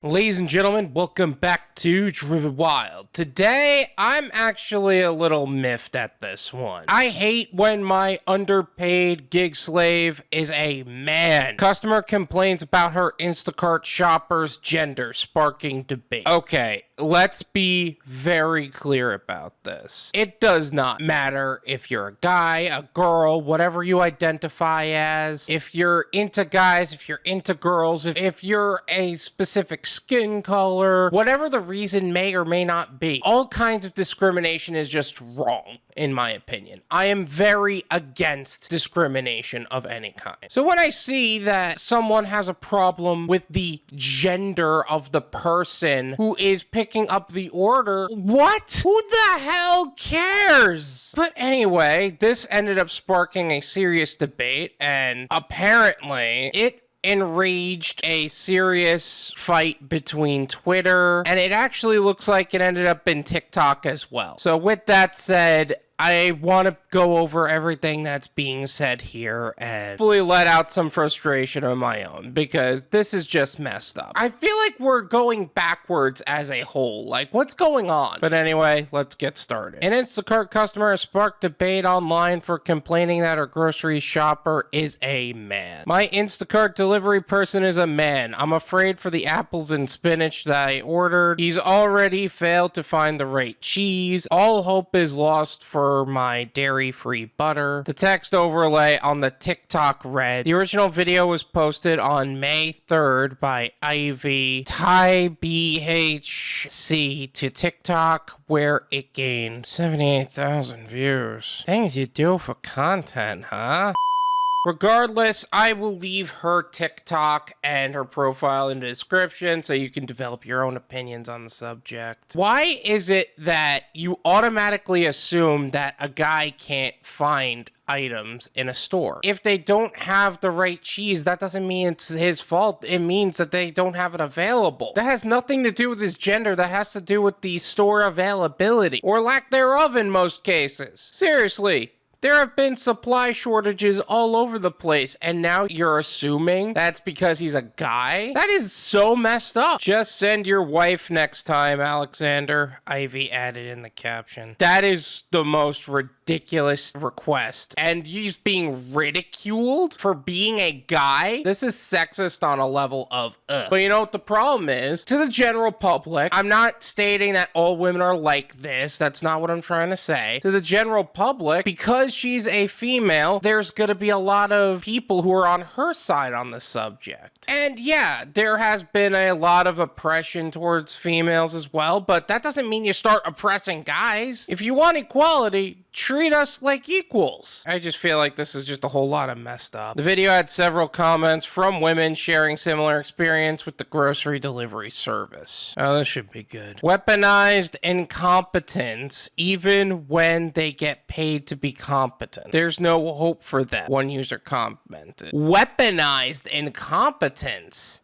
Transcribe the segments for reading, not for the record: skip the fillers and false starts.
Ladies and gentlemen, welcome back to Driven Wild. Today, I'm actually a little miffed at this one. I hate when my underpaid gig slave is a man. Customer complains about her Instacart shopper's gender, sparking debate. Okay, let's be very clear about this. It does not matter if you're a guy, a girl, whatever you identify as, if you're into guys, if you're into girls, if you're a specific skin color, whatever the reason may or may not be. All kinds of discrimination is just wrong, in my opinion. I am very against discrimination of any kind. So when I see that someone has a problem with the gender of the person who is picking up the order, what? Who the hell cares? But anyway, this ended up sparking a serious debate, and apparently it enraged a serious fight between Twitter, and it actually looks like it ended up in TikTok as well. So with that said, I want to go over everything that's being said here and fully let out some frustration on my own, because this is just messed up. I feel like we're going backwards as a whole. Like, what's going on? But anyway, let's get started. An Instacart customer has sparked debate online for complaining that her grocery shopper is a man. My Instacart delivery person is a man. I'm afraid for the apples and spinach that I ordered. He's already failed to find the right cheese. All hope is lost for my dairy-free butter. The text overlay on the TikTok read, the original video was posted on May 3rd by Taibhsii to TikTok, where it gained 78,000 views. Things you do for content, huh? Regardless, I will leave her TikTok and her profile in the description so you can develop your own opinions on the subject. Why is it that you automatically assume that a guy can't find items in a store? If they don't have the right cheese, that doesn't mean it's his fault. It means that they don't have it available. That has nothing to do with his gender. That has to do with the store availability, or lack thereof in most cases. Seriously. There have been supply shortages all over the place, and now you're assuming that's because he's a guy? That is so messed up. Just send your wife next time, Alexander, Ivy added in the caption. That is the most ridiculous request. And he's being ridiculed for being a guy? This is sexist on a level of ugh. But you know what the problem is? To the general public, I'm not stating that all women are like this. That's not what I'm trying to say. To the general public, because she's a female, there's gonna be a lot of people who are on her side on the subject. And yeah, there has been a lot of oppression towards females as well, but that doesn't mean you start oppressing guys. If you want equality, treat us like equals. I just feel like this is just a whole lot of messed up. The video had several comments from women sharing similar experience with the grocery delivery service. Oh, this should be good. Weaponized incompetence even when they get paid to be competent. There's no hope for them, one user commented. Weaponized incompetence?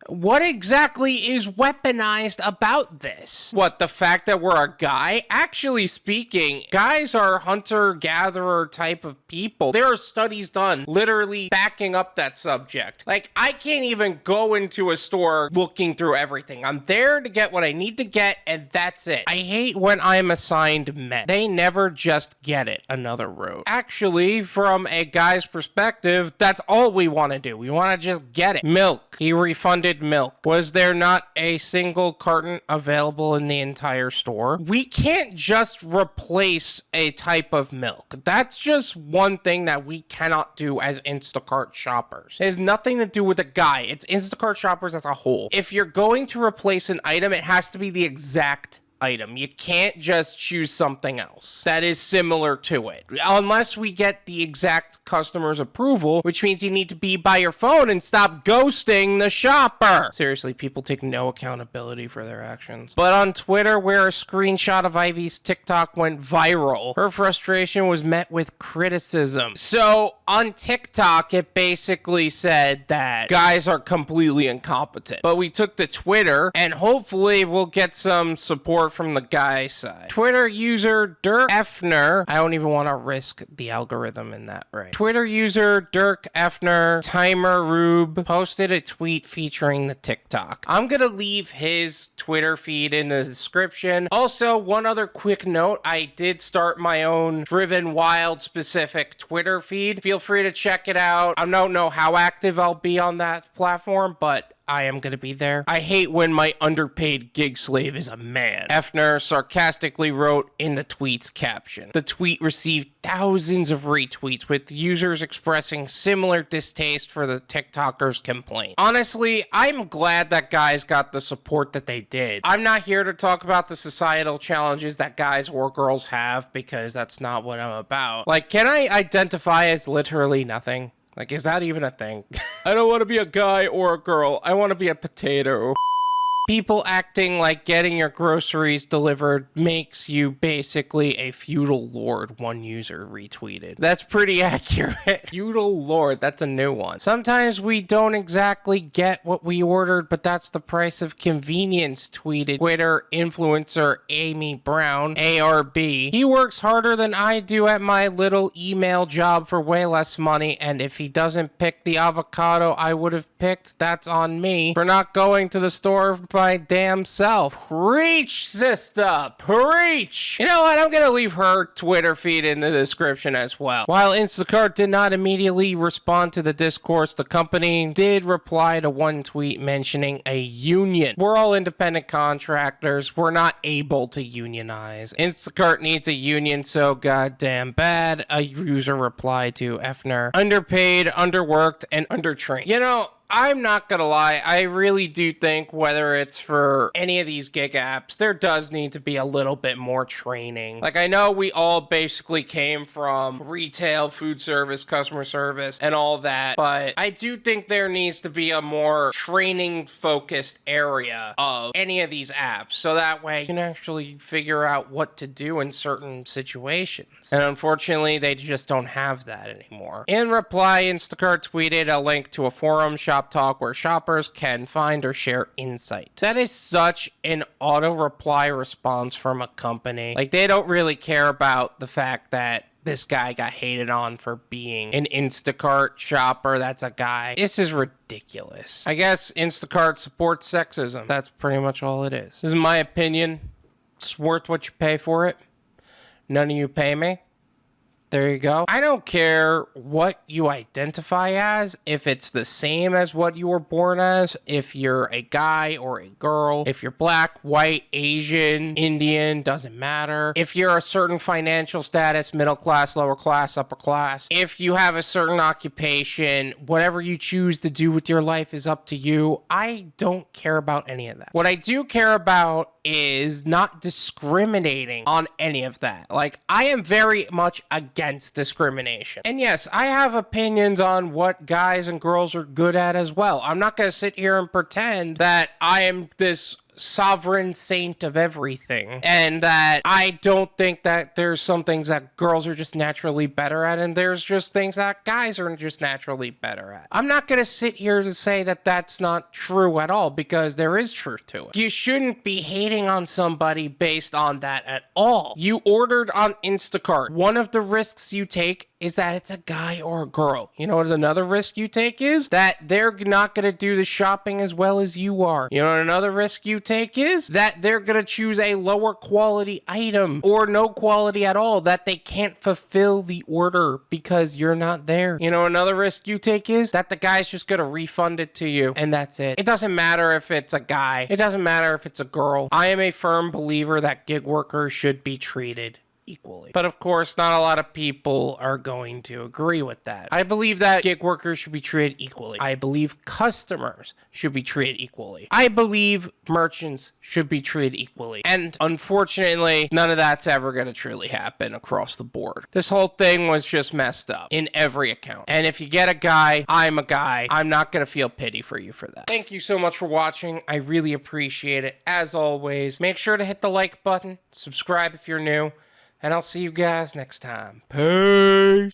What exactly is weaponized about this? What, the fact that we're a guy? Actually speaking, guys are hunter-gatherer type of people. There are studies done literally backing up that subject. Like, I can't even go into a store looking through everything. I'm there to get what I need to get, and that's it. I hate when I'm assigned men. They never just get it another route. Actually, from a guy's perspective, that's all we want to do. We want to just get it. Milk. He refunded milk. Was there not a single carton available in the entire store? We can't just replace a type of milk. That's just one thing that we cannot do as Instacart shoppers. It has nothing to do with a guy. It's Instacart shoppers as a whole. If you're going to replace an item, it has to be the exact item. You can't just choose something else that is similar to it, unless we get the exact customer's approval, which means you need to be by your phone and stop ghosting the shopper. Seriously, people take no accountability for their actions. But on Twitter, where a screenshot of Ivy's TikTok went viral, her frustration was met with criticism. So on TikTok, it basically said that guys are completely incompetent. But we took to Twitter, and hopefully we'll get some support from the guy's side. Twitter user Dirk Effner, I don't even want to risk the algorithm in that right. Twitter user Dirk Effner, timerube, posted a tweet featuring the TikTok. I'm gonna leave his Twitter feed in the description. Also, one other quick note, I did start my own Driven Wild specific Twitter feed. Feel free to check it out. I don't know how active I'll be on that platform, but I am gonna be there. I hate when my underpaid gig slave is a man. Effner sarcastically wrote in the tweet's caption. The tweet received thousands of retweets with users expressing similar distaste for the TikToker's complaint. Honestly, I'm glad that guys got the support that they did. I'm not here to talk about the societal challenges that guys or girls have because that's not what I'm about. Like, can I identify as literally nothing? Like, is that even a thing? I don't want to be a guy or a girl. I want to be a potato. People acting like getting your groceries delivered makes you basically a feudal lord, one user retweeted. That's pretty accurate. Feudal lord, that's a new one. Sometimes we don't exactly get what we ordered, but that's the price of convenience, tweeted Twitter influencer Amy Brown, ARB. He works harder than I do at my little email job for way less money, and if he doesn't pick the avocado I would have picked, that's on me for not going to the store my damn self. Preach, sister, preach. You know what? I'm gonna leave her Twitter feed in the description as well. While Instacart did not immediately respond to the discourse, the company did reply to one tweet mentioning a union. We're all independent contractors. We're not able to unionize. Instacart needs a union so goddamn bad, a user replied to Effner. Underpaid, underworked, and undertrained. You know, I'm not gonna lie, I really do think whether it's for any of these gig apps, there does need to be a little bit more training. Like, I know we all basically came from retail, food service, customer service, and all that, but I do think there needs to be a more training-focused area of any of these apps, so that way you can actually figure out what to do in certain situations. And unfortunately, they just don't have that anymore. In reply, Instacart tweeted a link to a forum, Shop Talk, where shoppers can find or share insight. That is such an auto-reply response from a company. Like, they don't really care about the fact that this guy got hated on for being an Instacart shopper. That's a guy. This is ridiculous. I guess Instacart supports sexism. That's pretty much all it is. This is my opinion. It's worth what you pay for it. None of you pay me. There you go. I don't care what you identify as, if it's the same as what you were born as, if you're a guy or a girl, if you're black, white, Asian, Indian, doesn't matter. If you're a certain financial status, middle class, lower class, upper class, if you have a certain occupation, whatever you choose to do with your life is up to you. I don't care about any of that. What I do care about is not discriminating on any of that. Like, I am very much against discrimination. And yes, I have opinions on what guys and girls are good at as well. I'm not going to sit here and pretend that I am this sovereign saint of everything, and that I don't think that there's some things that girls are just naturally better at, and there's just things that guys are just naturally better at. I'm not gonna sit here to say that that's not true at all, because there is truth to it. You shouldn't be hating on somebody based on that at all. You ordered on Instacart. One of the risks you take is that it's a guy or a girl. You know what another risk you take is? That they're not going to do the shopping as well as you are. You know what another risk you take is? That they're going to choose a lower quality item or no quality at all, that they can't fulfill the order because you're not there. You know another risk you take is? That the guy's just going to refund it to you and that's it. It doesn't matter if it's a guy. It doesn't matter if it's a girl. I am a firm believer that gig workers should be treated equally. But of course, not a lot of people are going to agree with that. I believe that gig workers should be treated equally. I believe customers should be treated equally. I believe merchants should be treated equally. And unfortunately, none of that's ever going to truly happen across the board. This whole thing was just messed up in every account. And if you get a guy, I'm a guy, I'm not going to feel pity for you for that. Thank you so much for watching. I really appreciate it. As always, make sure to hit the like button, subscribe if you're new, and I'll see you guys next time. Peace!